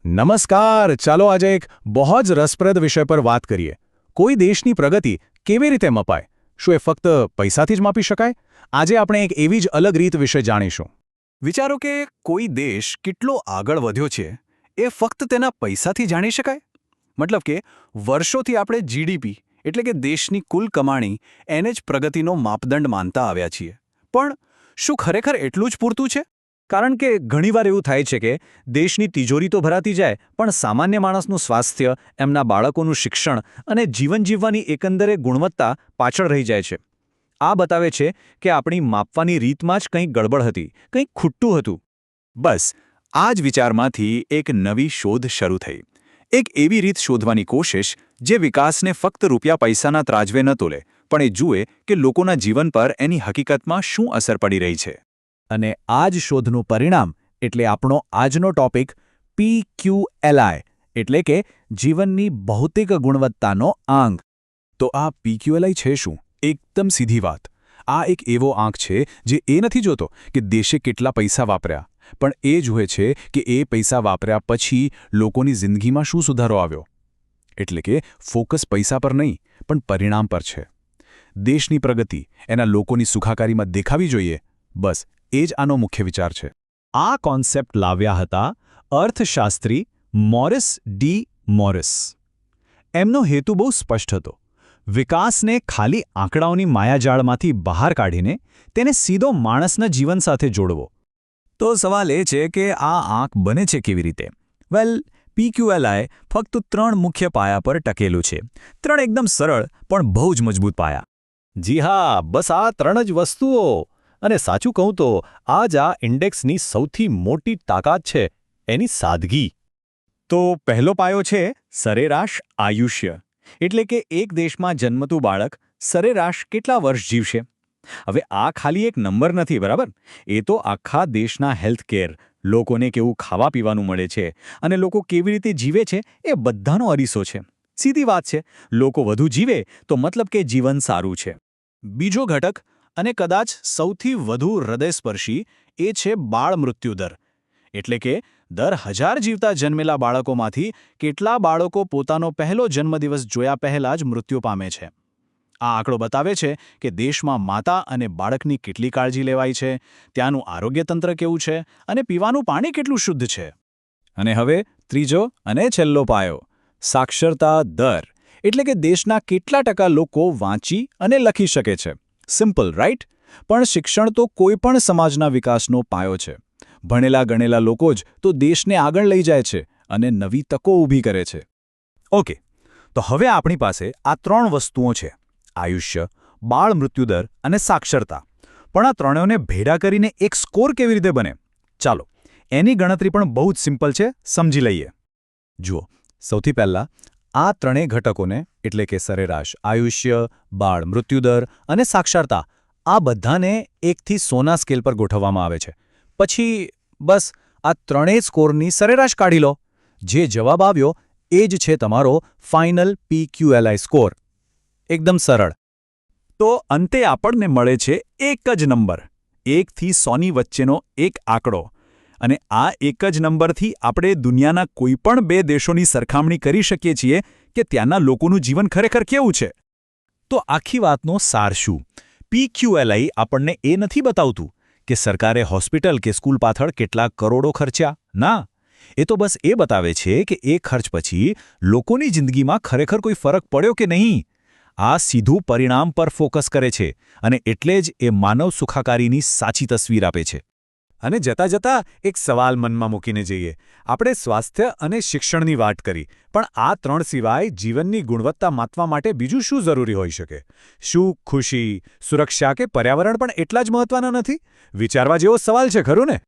નમસ્કાર. ચાલો આજે એક બહુ જ રસપ્રદ વિષય પર વાત કરીએ. કોઈ દેશની પ્રગતિ કેવી રીતે મપાય? શું એ ફક્ત પૈસાથી જ માપી શકાય? આજે આપણે એક એવી જ અલગ રીત વિશે જાણીશું. વિચારો કે કોઈ દેશ કેટલો આગળ વધ્યો છે એ ફક્ત તેના પૈસાથી જાણી શકાય? મતલબ કે વર્ષોથી આપણે જીડીપી એટલે કે દેશની કુલ કમાણી એને જ પ્રગતિનો માપદંડ માનતા આવ્યા છીએ. પણ શું ખરેખર એટલું જ પૂરતું છે? કારણ કે ઘણીવાર એવું થાય છે કે દેશની તિજોરી તો ભરાતી જાય પણ સામાન્ય માણસનું સ્વાસ્થ્ય, એમના બાળકોનું શિક્ષણ અને જીવન જીવવાની એકંદરે ગુણવત્તા પાછળ રહી જાય છે. આ બતાવે છે કે આપણી માપવાની રીતમાં જ કંઈક ગડબડ હતી, કંઈક ખૂટતું હતું. બસ આ જ વિચારમાંથી એક નવી શોધ શરૂ થઈ. એક એવી રીત શોધવાની કોશિશ જે વિકાસને ફક્ત રૂપિયા પૈસાના ત્રાજવે ન તોલે, પણ એ જુએ કે લોકોના જીવન પર એની હકીકતમાં શું અસર પડી રહી છે. અને આ જ શોધનું પરિણામ એટલે આપણો આજનો ટોપિક PQLI એટલે કે જીવનની ભૌતિક ગુણવત્તાનો આંક. તો આ PQLI છે શું? એકદમ સીધી વાત. આ એક એવો આંક છે જે એ નથી જોતો કે દેશે કેટલા પૈસા વાપર્યા, પણ એ જુએ છે કે એ પૈસા વાપર્યા પછી લોકોની જિંદગીમાં શું સુધારો આવ્યો. એટલે કે ફોકસ પૈસા પર નહીં, પણ પરિણામ પર છે. દેશની પ્રગતિ એના લોકોની સુખાકારીમાં દેખાવી જોઈએ. બસ એ જ આનો મુખ્ય વિચાર છે. આ કોન્સેપ્ટ લાવ્યા હતા અર્થશાસ્ત્રી મોરિસ ડી મોરિસ. એમનો હેતુ બહુ સ્પષ્ટ હતો. વિકાસને ખાલી આંકડાઓની માયાજાળમાંથી બહાર કાઢીને તેને સીધો માણસના જીવન સાથે જોડવો. તો સવાલ એ છે કે આ આંક બને છે કેવી રીતે? વેલ, PQLI ફક્ત 3 મુખ્ય પાયા પર ટકેલું છે. 3 એકદમ સરળ પણ બહુ જ મજબૂત પાયા. જી હા, બસ આ 3 જ વસ્તુઓ. અને સાચું કહું તો આ જ આ ઇન્ડેક્સની સૌથી મોટી તાકાત છે, એની સાદગી. તો પહેલો પાયો છે સરેરાશ આયુષ્ય. એટલે કે એક દેશમાં જન્મતું બાળક સરેરાશ કેટલા વર્ષ જીવશે? હવે આ ખાલી એક નંબર નથી, બરાબર? એ તો આખા દેશના હેલ્થકેર, લોકોને કેવું ખાવા પીવાનું મળે છે અને લોકો કેવી રીતે જીવે છે એ બધાનો અરીસો છે. સીધી વાત છે, લોકો વધુ જીવે તો મતલબ કે જીવન સારું છે. બીજો ઘટક અને કદાચ સૌથી વધુ હૃદયસ્પર્શી એ છે બાળ મૃત્યુદર. એટલે કે દર 1000 જીવતા જન્મેલા બાળકોમાંથી કેટલા બાળકો પોતાનો પહેલો જન્મદિવસ જોયા પહેલા જ મૃત્યુ પામે છે. આ આંકડો બતાવે છે કે દેશમાં માતા અને બાળકની કેટલી કાળજી લેવાય છે, ત્યાંનું આરોગ્ય તંત્ર કેવું છે અને પીવાનું પાણી કેટલું શુદ્ધ છે. અને હવે ત્રીજો અને છેલ્લો પાયો, સાક્ષરતા દર. એટલે કે દેશના કેટલા ટકા લોકો વાંચી અને લખી શકે છે. Simple, right? પણ શિક્ષણ તો કોઈ પણ સમાજના વિકાસનો પાયો છે. ભણેલા ગણેલા લોકો જ તો દેશને આગળ લઈ જાય છે અને નવી તકો ઊભી કરે છે. ઓકે, તો હવે આપણી પાસે આ 3 વસ્તુઓ છે: આયુષ્ય, બાળ મૃત્યુદર અને સાક્ષરતા. પણ આ ત્રણેયને ભેગા કરીને એક સ્કોર કેવી રીતે બને? ચાલો, એની ગણતરી પણ બહુ જ સિમ્પલ છે, સમજી લઈએ. જુઓ, સૌથી પહેલાં આ ત્રણેય ઘટકોને એટલે કે સરેરાશ આયુષ્ય, બાળ મૃત્યુદર અને સાક્ષરતા, આ બધાને 1 થી 100ના સ્કેલ પર ગોઠવવામાં આવે છે. પછી બસ આ ત્રણેય સ્કોરની સરેરાશ કાઢી લો. જે જવાબ આવ્યો એ જ છે તમારો ફાઇનલ PQLI સ્કોર. એકદમ સરળ. તો અંતે આપણને મળે છે એક જ નંબર, 1 થી 100ની વચ્ચેનો એક આંકડો. અને આ એક જ નંબરથી આપણે દુનિયાના કોઈપણ 2 દેશોની સરખામણી કરી શકીએ છીએ કે ત્યાંના લોકોનું જીવન ખરેખર કેવું છે. તો આખી વાતનો સાર શું? PQLI આપણને એ નથી બતાવતું કે સરકારે હોસ્પિટલ કે સ્કૂલ પાછળ કેટલા કરોડો ખર્ચ્યા. ના, એ તો બસ એ બતાવે છે કે એ ખર્ચ પછી લોકોની જિંદગીમાં ખરેખર કોઈ ફરક પડ્યો કે નહીં. આ સીધું પરિણામ પર ફોકસ કરે છે અને એટલે જ એ માનવ સુખાકારીની સાચી તસવીર આપે છે. અને જતાં જતાં એક સવાલ મનમાં મૂકીને જઈએ. આપણે સ્વાસ્થ્ય અને શિક્ષણની વાત કરી, પણ આ 3 સિવાય જીવનની ગુણવત્તા માપવા માટે બીજું શું જરૂરી હોઈ શકે? શું ખુશી, સુરક્ષા કે પર્યાવરણ પણ એટલા જ મહત્વના નથી? વિચારવા જેવો સવાલ છે, ખરું ને?